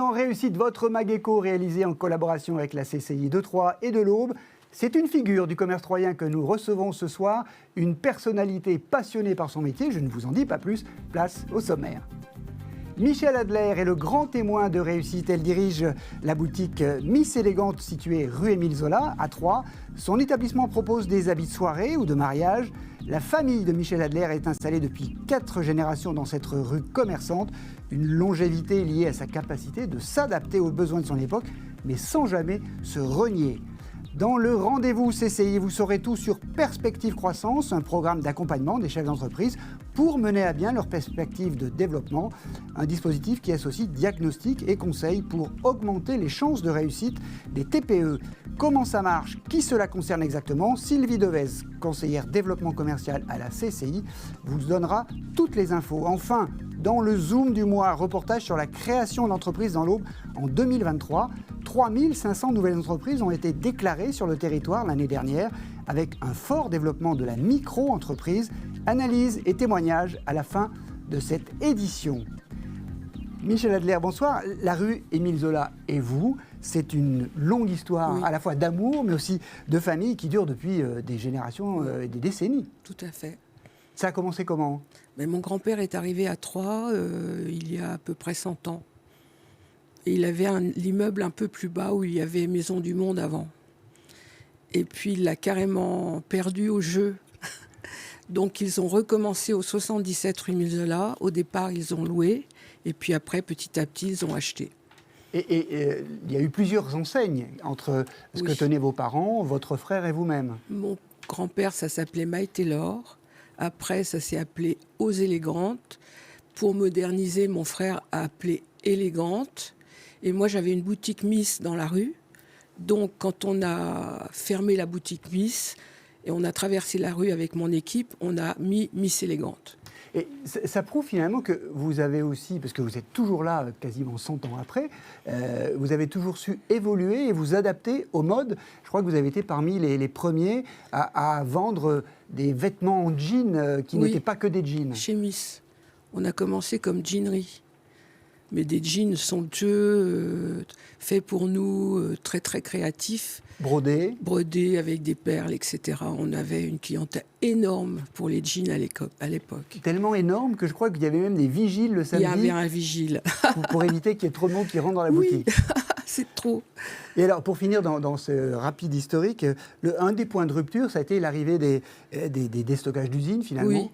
dans Réussite, votre Mageco réalisé en collaboration avec la CCI de Troyes et de l'Aube. C'est une figure du commerce troyen que nous recevons ce soir, une personnalité passionnée par son métier. Je ne vous en dis pas plus, place au sommaire. Michèle Adler est le grand témoin de réussite. Elle dirige la boutique Miss Élégante située rue Émile Zola à Troyes. Son établissement propose des habits de soirée ou de mariage. La famille de Michèle Adler est installée depuis 4 générations dans cette rue commerçante. Une longévité liée à sa capacité de s'adapter aux besoins de son époque, mais sans jamais se renier. Dans le rendez-vous CCI, vous saurez tout sur Perspective Croissance, un programme d'accompagnement des chefs d'entreprise pour mener à bien leurs perspectives de développement. Un dispositif qui associe diagnostic et conseils pour augmenter les chances de réussite des TPE. Comment ça marche? Qui cela concerne exactement? Sylvie Devez, conseillère développement commercial à la CCI, vous donnera toutes les infos. Enfin, dans le Zoom du mois, reportage sur la création d'entreprises dans l'Aube en 2023. 3500 nouvelles entreprises ont été déclarées sur le territoire l'année dernière, avec un fort développement de la micro-entreprise. Analyse et témoignages à la fin de cette édition. Michèle Adler, bonsoir. La rue Émile Zola et vous, c'est une longue histoire à la fois d'amour, mais aussi de famille qui dure depuis des générations et des décennies. Tout à fait. Ça a commencé comment? Mais mon grand-père est arrivé à Troyes il y a à peu près 100 ans. Et il avait l'immeuble un peu plus bas où il y avait Maison du Monde avant. Et puis il l'a carrément perdu au jeu. Donc ils ont recommencé au 77 rue Émile Zola. Au départ, ils ont loué. Et puis après, petit à petit, ils ont acheté. Et il y a eu plusieurs enseignes entre ce que tenaient vos parents, votre frère et vous-même. Mon grand-père, ça s'appelait My Taylor. Après, ça s'est appelé Aux Élégantes. Pour moderniser, mon frère a appelé Élégante. Et moi, j'avais une boutique Miss dans la rue. Donc, quand on a fermé la boutique Miss et on a traversé la rue avec mon équipe, on a mis Miss Élégante. Et ça prouve finalement que vous avez aussi, parce que vous êtes toujours là quasiment 100 ans après, vous avez toujours su évoluer et vous adapter aux modes. Je crois que vous avez été parmi les premiers à vendre des vêtements en jean qui n'étaient pas que des jeans. Chez Miss, on a commencé comme jeanerie. Mais des jeans somptueux, faits pour nous, très très créatifs. Brodés. Brodés avec des perles, etc. On avait une clientèle énorme pour les jeans à l'époque. Tellement énorme que je crois qu'il y avait même des vigiles le samedi. Il y avait un vigile. pour éviter qu'il y ait trop de monde qui rentre dans la boutique. C'est trop. Et alors, pour finir dans ce rapide historique, un des points de rupture, ça a été l'arrivée des déstockages d'usines, finalement. Oui.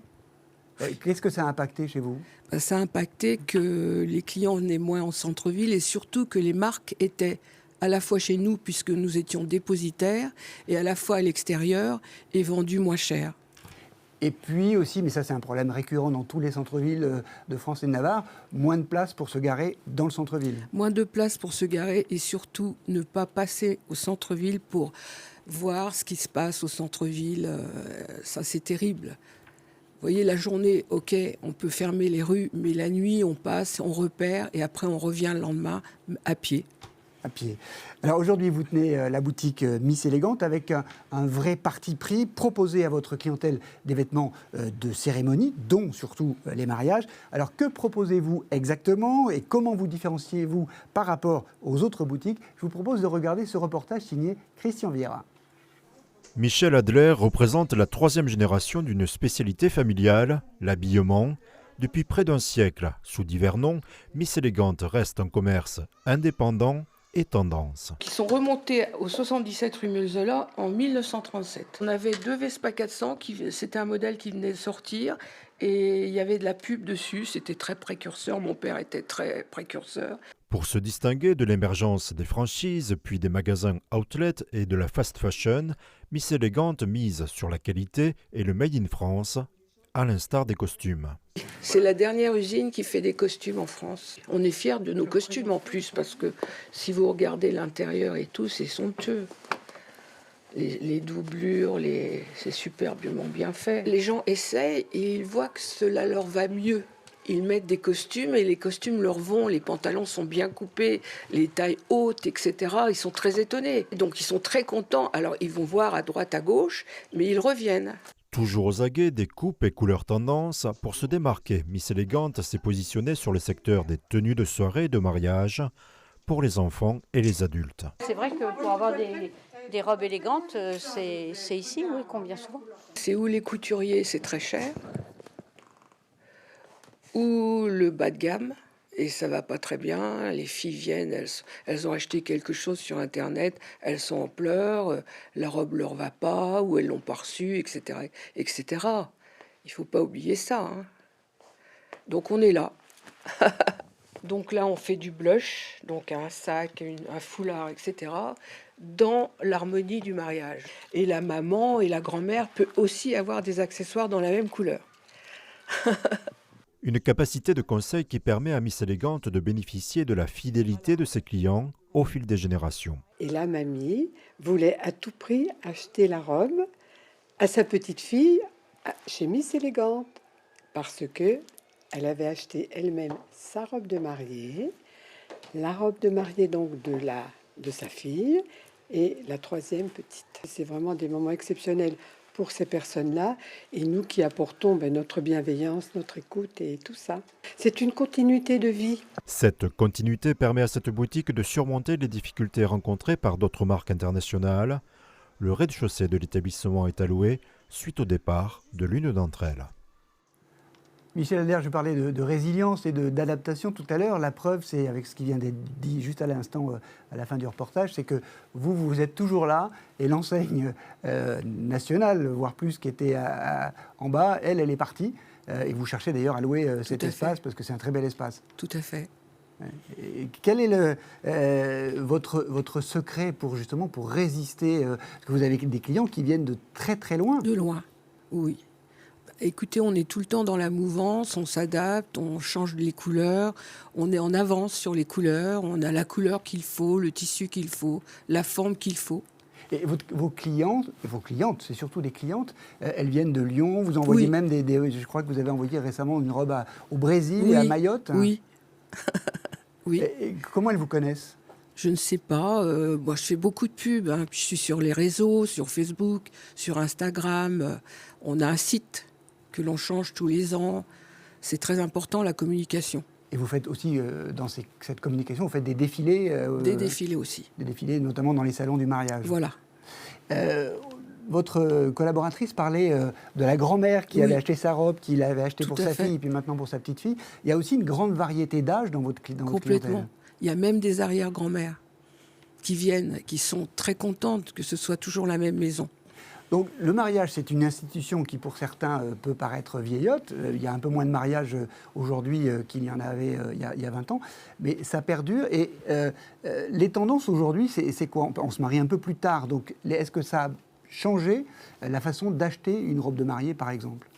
Qu'est-ce que ça a impacté chez vous? Ça a impacté que les clients venaient moins en centre-ville et surtout que les marques étaient à la fois chez nous, puisque nous étions dépositaires, et à la fois à l'extérieur et vendues moins cher. Et puis aussi, mais ça c'est un problème récurrent dans tous les centres-villes de France et de Navarre, moins de place pour se garer dans le centre-ville. Moins de place pour se garer et surtout ne pas passer au centre-ville pour voir ce qui se passe au centre-ville. Ça c'est terrible. Vous voyez, la journée, ok, on peut fermer les rues, mais la nuit, on passe, on repère, et après, on revient le lendemain à pied. À pied. Alors aujourd'hui, vous tenez la boutique Miss Élégante avec un vrai parti pris, proposer à votre clientèle des vêtements de cérémonie, dont surtout les mariages. Alors que proposez-vous exactement et comment vous différenciez-vous par rapport aux autres boutiques? Je vous propose de regarder ce reportage signé Christian Vieira. Michèle Adler représente la 3e génération d'une spécialité familiale, l'habillement. Depuis près d'un siècle, sous divers noms, Miss Élégante reste un commerce indépendant et tendance. Qui sont remontés au 77 rue Émile Zola en 1937. On avait 2 Vespa 400, c'était un modèle qui venait de sortir, et il y avait de la pub dessus, c'était très précurseur, mon père était très précurseur. Pour se distinguer de l'émergence des franchises, puis des magasins outlet et de la fast fashion, Miss Élégante mise sur la qualité et le Made in France, à l'instar des costumes. C'est la dernière usine qui fait des costumes en France. On est fiers de nos costumes en plus, parce que si vous regardez l'intérieur et tout, c'est somptueux. Les doublures, c'est superbement bien fait. Les gens essayent et ils voient que cela leur va mieux. Ils mettent des costumes et les costumes leur vont, les pantalons sont bien coupés, les tailles hautes, etc. Ils sont très étonnés. Donc ils sont très contents. Alors ils vont voir à droite, à gauche, mais ils reviennent. Toujours aux aguets des coupes et couleurs tendance, pour se démarquer, Miss Élégante s'est positionnée sur le secteur des tenues de soirée et de mariage, pour les enfants et les adultes. C'est vrai que pour avoir des robes élégantes, c'est ici, oui, qu'on vient souvent. C'est où les couturiers, c'est très cher, ou le bas de gamme, et ça va pas très bien. Les filles viennent, elles ont acheté quelque chose sur Internet, elles sont en pleurs, la robe leur va pas, ou elles l'ont pas reçue, etc., etc. Il faut pas oublier ça, hein. Donc on est là. Donc là, on fait du blush, donc un sac, un foulard, etc., dans l'harmonie du mariage. Et la maman et la grand-mère peuvent aussi avoir des accessoires dans la même couleur. Une capacité de conseil qui permet à Miss Élégante de bénéficier de la fidélité de ses clients au fil des générations. Et la mamie voulait à tout prix acheter la robe à sa petite fille chez Miss Élégante parce que elle avait acheté elle-même sa robe de mariée, la robe de mariée donc de sa fille et la troisième petite. C'est vraiment des moments exceptionnels pour ces personnes-là et nous qui apportons notre bienveillance, notre écoute et tout ça. C'est une continuité de vie. Cette continuité permet à cette boutique de surmonter les difficultés rencontrées par d'autres marques internationales. Le rez-de-chaussée de l'établissement est alloué suite au départ de l'une d'entre elles. Michel Adler, je parlais de résilience et d'adaptation tout à l'heure. La preuve, c'est avec ce qui vient d'être dit juste à l'instant, à la fin du reportage, c'est que vous êtes toujours là et l'enseigne nationale, voire plus, qui était en bas, elle est partie. Et vous cherchez d'ailleurs à louer cet espace parce que c'est un très bel espace. Tout à fait. Et quel est votre secret pour justement pour résister parce que vous avez des clients qui viennent de très très loin. De loin, oui. Écoutez, on est tout le temps dans la mouvance, on s'adapte, on change les couleurs, on est en avance sur les couleurs, on a la couleur qu'il faut, le tissu qu'il faut, la forme qu'il faut. Et vos clientes, c'est surtout des clientes, elles viennent de Lyon, vous envoyez même je crois que vous avez envoyé récemment une robe au Brésil et à Mayotte. Oui. Oui. Et comment elles vous connaissent ? Je ne sais pas. Moi, je fais beaucoup de pubs. Hein. Puis je suis sur les réseaux, sur Facebook, sur Instagram. On a un site que l'on change tous les ans. C'est très important, la communication. Et vous faites aussi, dans cette communication, vous faites des défilés. Des défilés aussi. Des défilés, notamment dans les salons du mariage. Voilà. Votre collaboratrice parlait de la grand-mère qui avait acheté sa robe, qui l'avait achetée pour sa fille, et puis maintenant pour sa petite fille. Il y a aussi une grande variété d'âge dans votre clientèle. Complètement. Il y a même des arrière-grand-mères qui viennent, qui sont très contentes que ce soit toujours la même maison. Donc le mariage, c'est une institution qui, pour certains, peut paraître vieillotte. Il y a un peu moins de mariages aujourd'hui qu'il y en avait il y a 20 ans. Mais ça perdure. Et les tendances aujourd'hui, c'est quoi ? On se marie un peu plus tard. Donc est-ce que ça a changé la façon d'acheter une robe de mariée, par exemple ?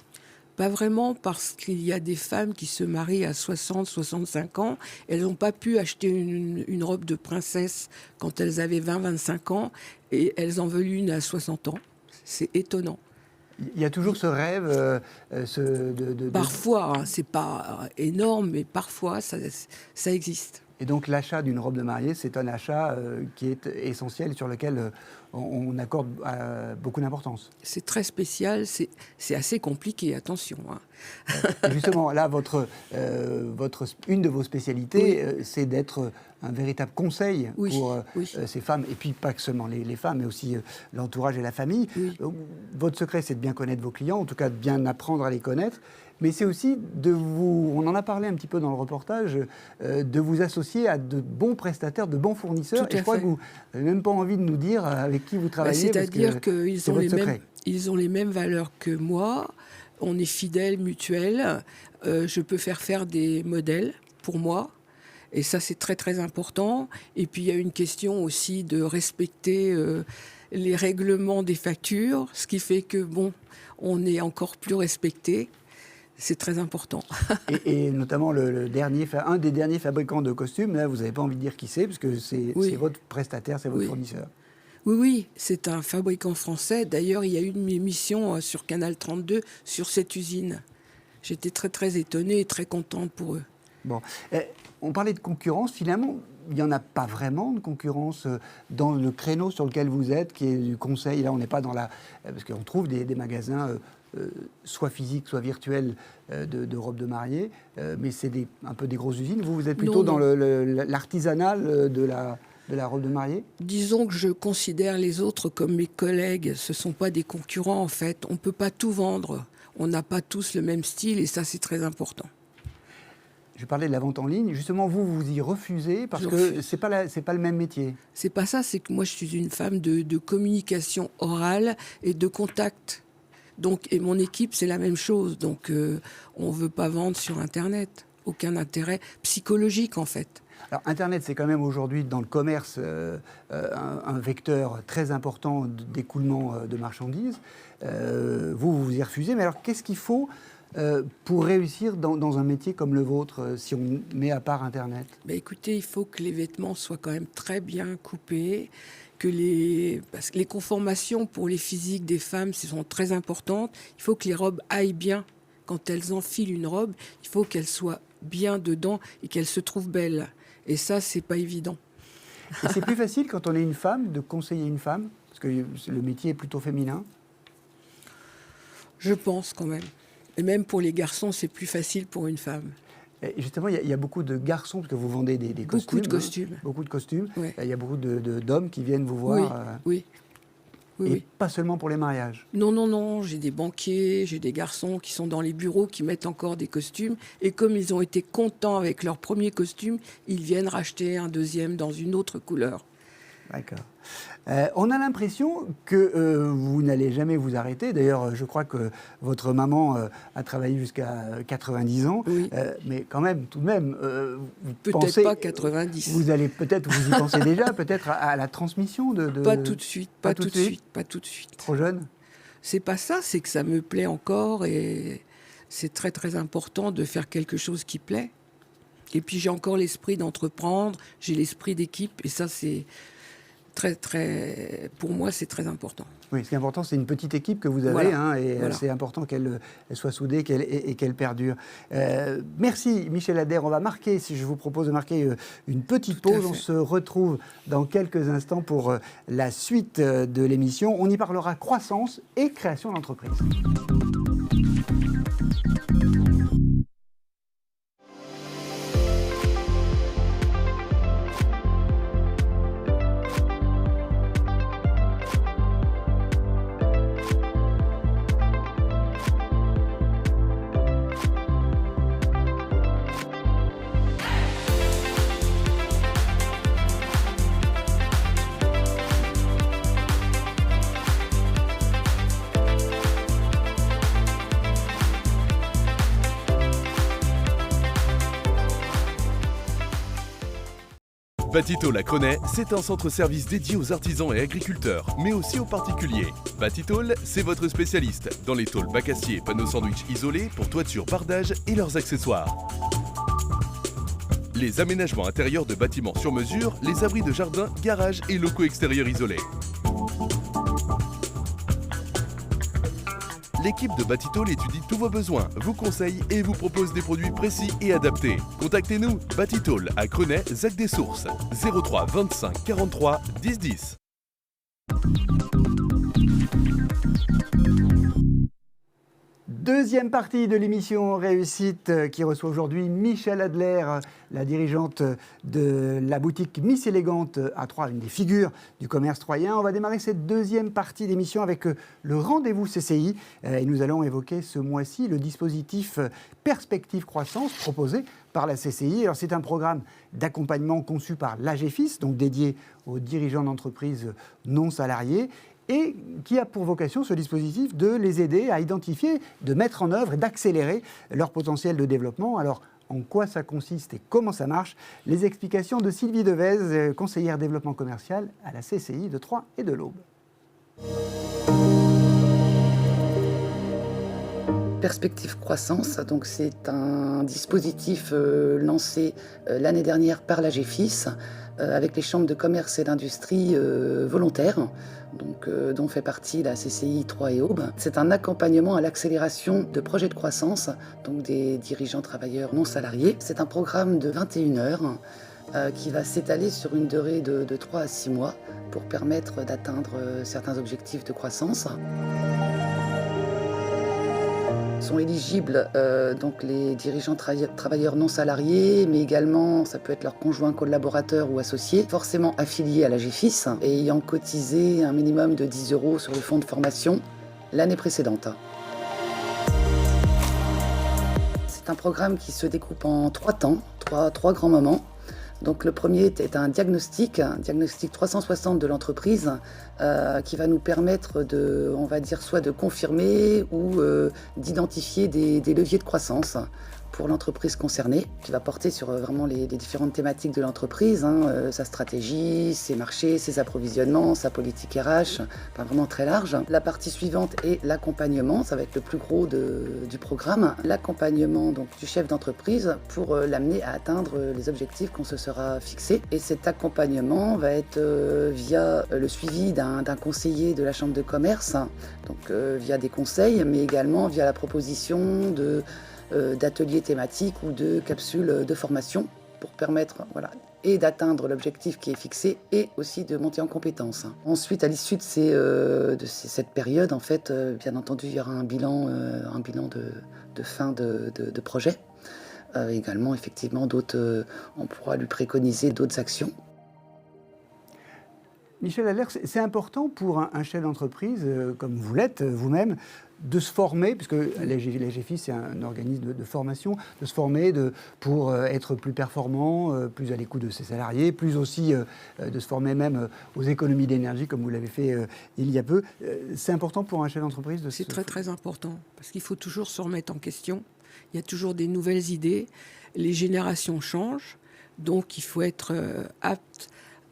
Pas vraiment, parce qu'il y a des femmes qui se marient à 60, 65 ans. Elles n'ont pas pu acheter une robe de princesse quand elles avaient 20, 25 ans. Et elles en veulent une à 60 ans. C'est étonnant. Il y a toujours ce rêve Parfois, hein, c'est pas énorme, mais parfois, ça existe. Et donc l'achat d'une robe de mariée, c'est un achat qui est essentiel, sur lequel on accorde beaucoup d'importance. C'est très spécial, c'est assez compliqué, attention. Hein. Justement, là, une de vos spécialités, c'est d'être un véritable conseil pour ces femmes, et puis pas que seulement les femmes, mais aussi l'entourage et la famille. Oui. Votre secret, c'est de bien connaître vos clients, en tout cas de bien apprendre à les connaître, mais c'est aussi on en a parlé un petit peu dans le reportage, de vous associer à de bons prestataires, de bons fournisseurs. Et je crois que vous n'avez même pas envie de nous dire avec qui vous travaillez. C'est-à-dire qu'ils ont les mêmes valeurs que moi. On est fidèles, mutuels. Je peux faire des modèles pour moi. Et ça, c'est très, très important. Et puis, il y a une question aussi de respecter les règlements des factures, ce qui fait que, on est encore plus respecté. C'est très important. et notamment un des derniers fabricants de costumes, là, vous n'avez pas envie de dire qui c'est, parce que c'est votre prestataire, c'est votre fournisseur. Oui, c'est un fabricant français. D'ailleurs, il y a eu une émission sur Canal 32 sur cette usine. J'étais très, très étonnée et très contente pour eux. Bon, on parlait de concurrence. Finalement, il n'y en a pas vraiment de concurrence dans le créneau sur lequel vous êtes, qui est du conseil. Là, on n'est pas dans la... Parce qu'on trouve des magasins, soit physiques, soit virtuels, de robes de mariée, mais c'est un peu des grosses usines. Vous êtes plutôt dans l'artisanal de la robe de mariée? Disons que je considère les autres comme mes collègues. Ce ne sont pas des concurrents, en fait. On ne peut pas tout vendre. On n'a pas tous le même style, et ça, c'est très important. Je parlais de la vente en ligne. Justement, vous y refusez parce que c'est pas le même métier. C'est pas ça, c'est que moi, je suis une femme de communication orale et de contact. Donc, et mon équipe, c'est la même chose. Donc, on ne veut pas vendre sur Internet. Aucun intérêt psychologique, en fait. Alors, Internet, c'est quand même aujourd'hui, dans le commerce, un vecteur très important d'écoulement de marchandises. Vous y refusez. Mais alors, qu'est-ce qu'il faut pour réussir dans un métier comme le vôtre, si on met à part Internet? Écoutez, il faut que les vêtements soient quand même très bien coupés, parce que les conformations pour les physiques des femmes sont très importantes. Il faut que les robes aillent bien. Quand elles enfilent une robe, il faut qu'elle soit bien dedans et qu'elle se trouve belle. Et ça, c'est pas évident. Et c'est plus facile quand on est une femme de conseiller une femme, parce que le métier est plutôt féminin? Je pense quand même. Et même pour les garçons, c'est plus facile pour une femme. Et justement, il y a beaucoup de garçons, parce que vous vendez des costumes. Beaucoup de costumes. Beaucoup de costumes. Ouais. Il y a beaucoup d'hommes qui viennent vous voir. Oui. Et pas seulement pour les mariages. Non. J'ai des banquiers, j'ai des garçons qui sont dans les bureaux, qui mettent encore des costumes. Et comme ils ont été contents avec leur premier costume, ils viennent racheter un deuxième dans une autre couleur. D'accord. On a l'impression que vous n'allez jamais vous arrêter. D'ailleurs, je crois que votre maman a travaillé jusqu'à 90 ans. Oui. Mais quand même, tout de même, vous Peut-être pensez... pas 90. Vous allez peut-être, vous y pensez déjà, peut-être à la transmission de... Pas tout de suite, pas tout de suite. Trop jeune? C'est pas ça, c'est que ça me plaît encore et c'est très très important de faire quelque chose qui plaît. Et puis j'ai encore l'esprit d'entreprendre, j'ai l'esprit d'équipe et ça c'est... pour moi, c'est très important. Oui, ce qui est important, c'est une petite équipe que vous avez, Voilà. et Voilà. c'est important qu'elle soit soudée et qu'elle perdure. Merci Michel Adair. On va marquer, si je vous propose de marquer une petite pause, on se retrouve dans quelques instants pour la suite de l'émission. On y parlera croissance et création d'entreprise. Batitol à Crenay, c'est un centre-service dédié aux artisans et agriculteurs, mais aussi aux particuliers. Batitol, c'est votre spécialiste dans les tôles bac acier, panneaux sandwich isolés pour toiture, bardage et leurs accessoires. Les aménagements intérieurs de bâtiments sur mesure, les abris de jardin, garages et locaux extérieurs isolés. L'équipe de Batitol étudie tous vos besoins, vous conseille et vous propose des produits précis et adaptés. Contactez-nous, Batitol à Crenay, Zac des Sources, 03 25 43 10 10. Deuxième partie de l'émission Réussite qui reçoit aujourd'hui Michel Adler, la dirigeante de la boutique Miss Élégante à Troyes, une des figures du commerce troyen. On va démarrer cette deuxième partie d'émission avec le rendez-vous CCI et nous allons évoquer ce mois-ci le dispositif Perspective Croissance proposé par la CCI. Alors c'est un programme d'accompagnement conçu par l'AGFIS, donc dédié aux dirigeants d'entreprises non salariés, et qui a pour vocation, ce dispositif, de les aider à identifier, de mettre en œuvre et d'accélérer leur potentiel de développement. Alors, en quoi ça consiste et comment ça marche? Les explications de Sylvie Devez, conseillère développement commercial à la CCI de Troyes et de l'Aube. Perspective Croissance, donc c'est un dispositif lancé l'année dernière par l'AGFIS avec les chambres de commerce et d'industrie volontaires, donc, dont fait partie la CCI Troyes et Aube. C'est un accompagnement à l'accélération de projets de croissance, donc des dirigeants travailleurs non salariés. C'est un programme de 21 heures qui va s'étaler sur une durée de 3 à 6 mois pour permettre d'atteindre certains objectifs de croissance. Sont éligibles donc les dirigeants travailleurs non salariés, mais également ça peut être leurs conjoints collaborateurs ou associés, forcément affiliés à la GEFIS et ayant cotisé un minimum de 10 € sur le fonds de formation l'année précédente. C'est un programme qui se découpe en 3 temps, trois grands moments. Donc le premier est un diagnostic 360 de l'entreprise qui va nous permettre on va dire, soit de confirmer ou d'identifier des leviers de croissance pour l'entreprise concernée, qui va porter sur vraiment les différentes thématiques de l'entreprise, sa stratégie, ses marchés, ses approvisionnements, sa politique RH, enfin vraiment très large. La partie suivante est l'accompagnement, ça va être le plus gros du programme. L'accompagnement donc du chef d'entreprise pour l'amener à atteindre les objectifs qu'on se sera fixés. Et cet accompagnement va être via le suivi d'un conseiller de la chambre de commerce, donc via des conseils, mais également via la proposition d'ateliers thématiques ou de capsules de formation pour permettre et d'atteindre l'objectif qui est fixé et aussi de monter en compétences. Ensuite, à l'issue de cette période, en fait, bien entendu, il y aura un bilan de fin de projet. Également, effectivement, on pourra lui préconiser d'autres actions. Michel Adler, c'est important pour un chef d'entreprise, comme vous l'êtes vous-même, de se former, puisque la GEFIS, c'est un organisme de formation, de se former pour être plus performant, plus à l'écoute de ses salariés, plus aussi de se former même aux économies d'énergie, comme vous l'avez fait il y a peu. C'est important pour un chef d'entreprise de C'est très très important, parce qu'il faut toujours se remettre en question. Il y a toujours des nouvelles idées, les générations changent, donc il faut être apte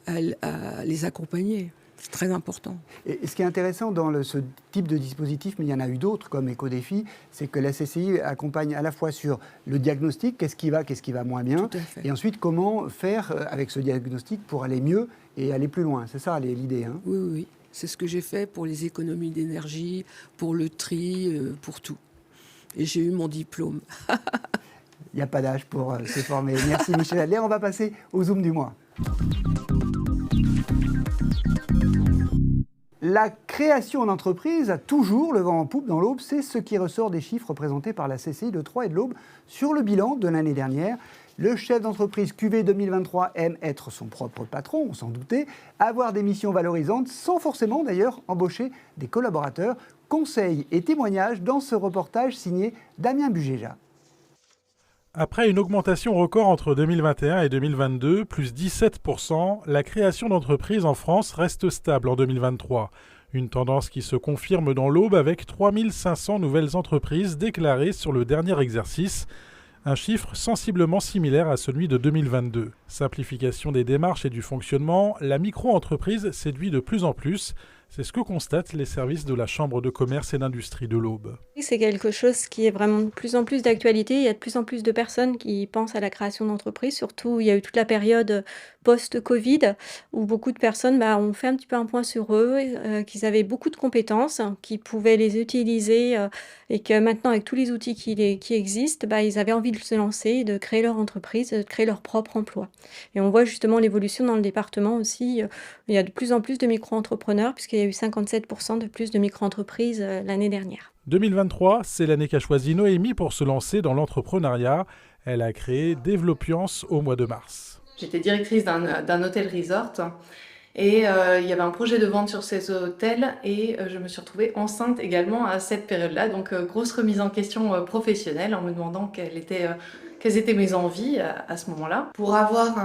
à les accompagner. C'est très important. Et ce qui est intéressant dans ce type de dispositif, mais il y en a eu d'autres comme Éco-Défi, c'est que la CCI accompagne à la fois sur le diagnostic, qu'est-ce qui va moins bien, et ensuite comment faire avec ce diagnostic pour aller mieux et aller plus loin. C'est ça l'idée. Oui. C'est ce que j'ai fait pour les économies d'énergie, pour le tri, pour tout. Et j'ai eu mon diplôme. Il n'y a pas d'âge pour se former. Merci Michel Adler. On va passer au Zoom du mois. La création d'entreprise a toujours le vent en poupe dans l'Aube. C'est ce qui ressort des chiffres présentés par la CCI de Troyes et de l'Aube sur le bilan de l'année dernière. Le chef d'entreprise QV 2023 aime être son propre patron, on s'en doutait, avoir des missions valorisantes sans forcément d'ailleurs embaucher des collaborateurs. Conseils et témoignages dans ce reportage signé Damien Bugéja. Après une augmentation record entre 2021 et 2022, plus 17%, la création d'entreprises en France reste stable en 2023. Une tendance qui se confirme dans l'Aube avec 3500 nouvelles entreprises déclarées sur le dernier exercice, un chiffre sensiblement similaire à celui de 2022. Simplification des démarches et du fonctionnement, la micro-entreprise séduit de plus en plus. C'est ce que constatent les services de la Chambre de commerce et d'industrie de l'Aube. C'est quelque chose qui est vraiment de plus en plus d'actualité. Il y a de plus en plus de personnes qui pensent à la création d'entreprises. Surtout, il y a eu toute la période post-Covid où beaucoup de personnes ont fait un petit peu un point sur eux, qu'ils avaient beaucoup de compétences, qu'ils pouvaient les utiliser et que maintenant, avec tous les outils qui existent, ils avaient envie de se lancer, de créer leur entreprise, de créer leur propre emploi. Et on voit justement l'évolution dans le département aussi. Il y a de plus en plus de micro-entrepreneurs puisqu'il y a eu 57% de plus de micro-entreprises l'année dernière. 2023, c'est l'année qu'a choisi Noémie pour se lancer dans l'entrepreneuriat. Elle a créé Développiance au mois de mars. J'étais directrice d'un hôtel resort et il y avait un projet de vente sur ces hôtels et je me suis retrouvée enceinte également à cette période-là. Donc grosse remise en question professionnelle en me demandant quelles étaient mes envies à ce moment-là. Pour avoir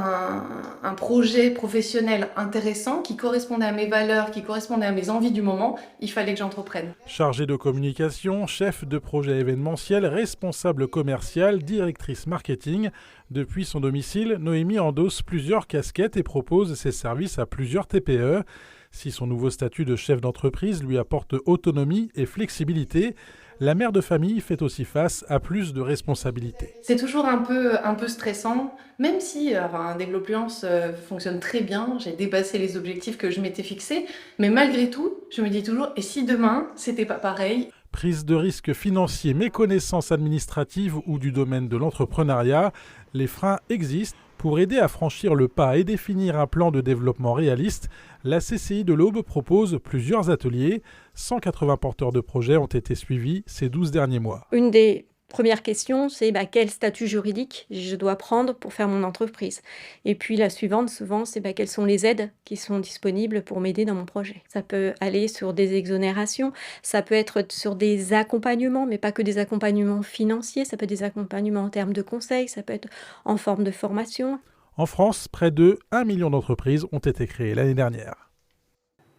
un projet professionnel intéressant qui correspondait à mes valeurs, qui correspondait à mes envies du moment, il fallait que j'entreprenne. Chargée de communication, chef de projet événementiel, responsable commercial, directrice marketing, depuis son domicile, Noémie endosse plusieurs casquettes et propose ses services à plusieurs TPE. Si son nouveau statut de chef d'entreprise lui apporte autonomie et flexibilité, la mère de famille fait aussi face à plus de responsabilités. C'est toujours un peu stressant, même si Développiance fonctionne très bien, j'ai dépassé les objectifs que je m'étais fixés, mais malgré tout, je me dis toujours, et si demain, c'était pas pareil ? Prise de risques financiers, méconnaissance administrative ou du domaine de l'entrepreneuriat, les freins existent. Pour aider à franchir le pas et définir un plan de développement réaliste, la CCI de l'Aube propose plusieurs ateliers. 180 porteurs de projets ont été suivis ces 12 derniers mois. Une des premières questions, c'est quel statut juridique je dois prendre pour faire mon entreprise. Et puis la suivante, souvent, c'est quelles sont les aides qui sont disponibles pour m'aider dans mon projet. Ça peut aller sur des exonérations, ça peut être sur des accompagnements, mais pas que des accompagnements financiers, ça peut être des accompagnements en termes de conseils, ça peut être en forme de formation. En France, près de 1 million d'entreprises ont été créées l'année dernière.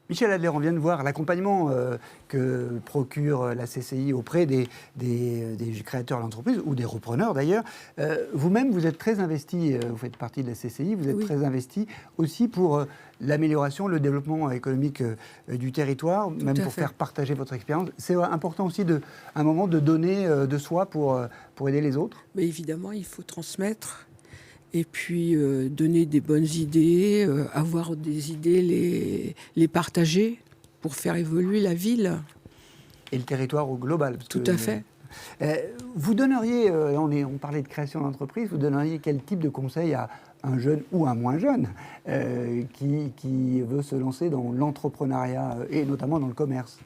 Michel Adler, on vient de voir l'accompagnement que procure la CCI auprès des créateurs d'entreprises ou des repreneurs d'ailleurs. Vous-même, vous êtes très investi, vous faites partie de la CCI, vous êtes très investi aussi pour l'amélioration, le développement économique du territoire, même pour faire partager votre expérience. C'est important aussi à un moment de donner de soi pour aider les autres. Mais évidemment, il faut transmettre. Et puis donner des bonnes idées, avoir des idées, les partager pour faire évoluer la ville. Et le territoire au global. Tout à fait. Vous donneriez, on parlait de création d'entreprise, vous donneriez quel type de conseil à un jeune ou un moins jeune qui veut se lancer dans l'entrepreneuriat et notamment dans le commerce?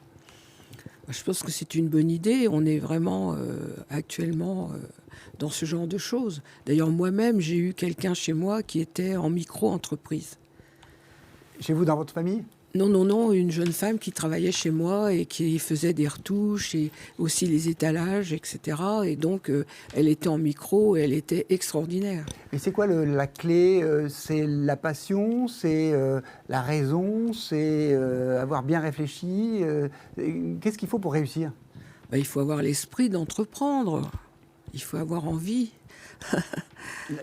Je pense que c'est une bonne idée. On est vraiment actuellement dans ce genre de choses. D'ailleurs, moi-même, j'ai eu quelqu'un chez moi qui était en micro-entreprise. Chez vous, dans votre famille? Non, une jeune femme qui travaillait chez moi et qui faisait des retouches et aussi les étalages, etc. Et donc, elle était en micro et elle était extraordinaire. Et c'est quoi la clé? C'est la passion? C'est la raison? C'est avoir bien réfléchi? Qu'est-ce qu'il faut pour réussir? Il faut avoir l'esprit d'entreprendre. Il faut avoir envie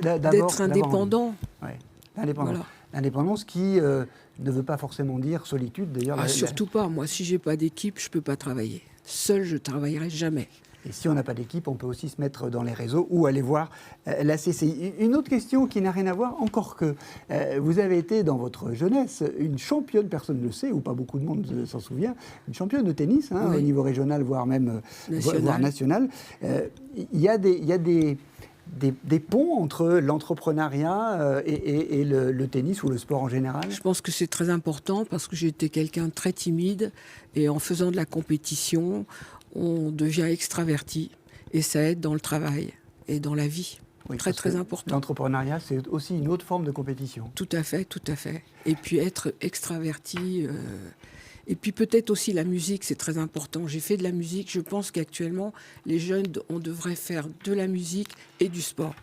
d'être indépendant. Ouais, l'indépendance. Voilà. L'indépendance qui ne veut pas forcément dire solitude, d'ailleurs. Surtout pas. Moi, si j'ai pas d'équipe, je peux pas travailler. Seul, je travaillerai jamais. Et si on n'a pas d'équipe, on peut aussi se mettre dans les réseaux ou aller voir la CCI. Une autre question qui n'a rien à voir, encore que vous avez été dans votre jeunesse une championne, personne ne le sait, ou pas beaucoup de monde s'en souvient, une championne de tennis, oui. Au niveau régional, voire même national. Il y a des ponts entre l'entrepreneuriat et le tennis ou le sport en général? Je pense que c'est très important parce que j'étais quelqu'un de très timide et en faisant de la compétition, on devient extraverti et ça aide dans le travail et dans la vie. Oui, très important. L'entrepreneuriat, c'est aussi une autre forme de compétition. Tout à fait. Et puis être extraverti... Et puis peut-être aussi la musique, c'est très important. J'ai fait de la musique. Je pense qu'actuellement, les jeunes, on devrait faire de la musique et du sport.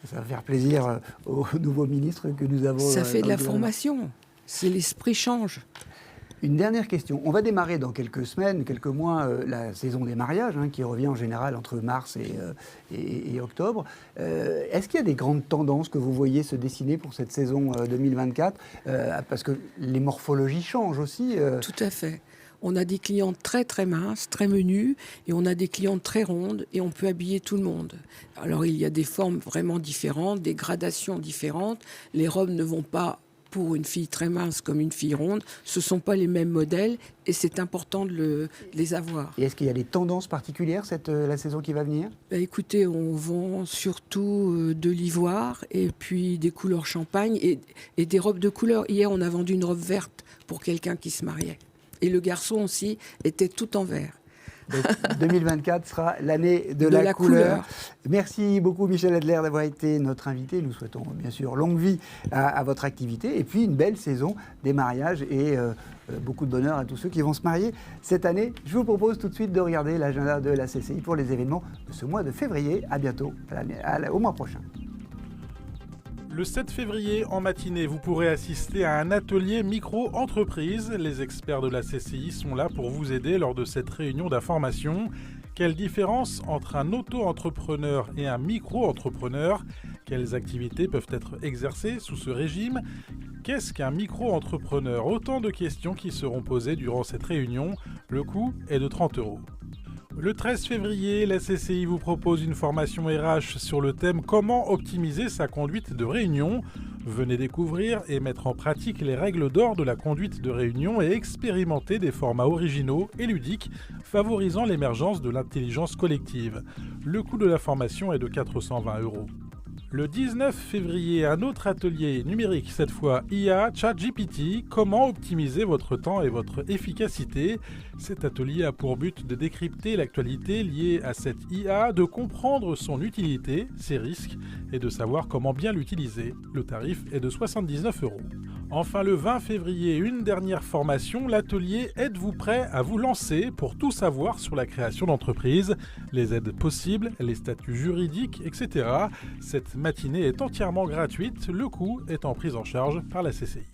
Ça va faire plaisir au nouveau ministre que nous avons. Ça fait de la formation. C'est l'esprit change. Une dernière question. On va démarrer dans quelques semaines, quelques mois, la saison des mariages, qui revient en général entre mars et octobre. Est-ce qu'il y a des grandes tendances que vous voyez se dessiner pour cette saison 2024 parce que les morphologies changent aussi. Tout à fait. On a des clientes très très minces, très menues, et on a des clientes très rondes, et on peut habiller tout le monde. Alors il y a des formes vraiment différentes, des gradations différentes. Les robes ne vont pas pour une fille très mince comme une fille ronde, ce ne sont pas les mêmes modèles et c'est important de les avoir. Et est-ce qu'il y a des tendances particulières la saison qui va venir? Écoutez, on vend surtout de l'ivoire et puis des couleurs champagne et des robes de couleur. Hier, on a vendu une robe verte pour quelqu'un qui se mariait. Et le garçon aussi était tout en vert. Donc, 2024 sera l'année de la couleur. Merci beaucoup Michel Adler d'avoir été notre invité. Nous souhaitons bien sûr longue vie à votre activité et puis une belle saison des mariages et beaucoup de bonheur à tous ceux qui vont se marier cette année. Je vous propose tout de suite de regarder l'agenda de la CCI pour les événements de ce mois de février. À bientôt, au mois prochain. Le 7 février, en matinée, vous pourrez assister à un atelier micro-entreprise. Les experts de la CCI sont là pour vous aider lors de cette réunion d'information. Quelle différence entre un auto-entrepreneur et un micro-entrepreneur? Quelles activités peuvent être exercées sous ce régime? Qu'est-ce qu'un micro-entrepreneur? Autant de questions qui seront posées durant cette réunion. Le coût est de 30 €. Le 13 février, la CCI vous propose une formation RH sur le thème « Comment optimiser sa conduite de réunion ?» Venez découvrir et mettre en pratique les règles d'or de la conduite de réunion et expérimenter des formats originaux et ludiques favorisant l'émergence de l'intelligence collective. Le coût de la formation est de 420 €. Le 19 février, un autre atelier numérique, cette fois IA, ChatGPT, comment optimiser votre temps et votre efficacité. Cet atelier a pour but de décrypter l'actualité liée à cette IA, de comprendre son utilité, ses risques et de savoir comment bien l'utiliser. Le tarif est de 79 €. Enfin, le 20 février, une dernière formation, l'atelier « Êtes-vous prêt à vous lancer ?» pour tout savoir sur la création d'entreprise, les aides possibles, les statuts juridiques, etc. Cette matinée est entièrement gratuite, le coût étant pris en charge par la CCI.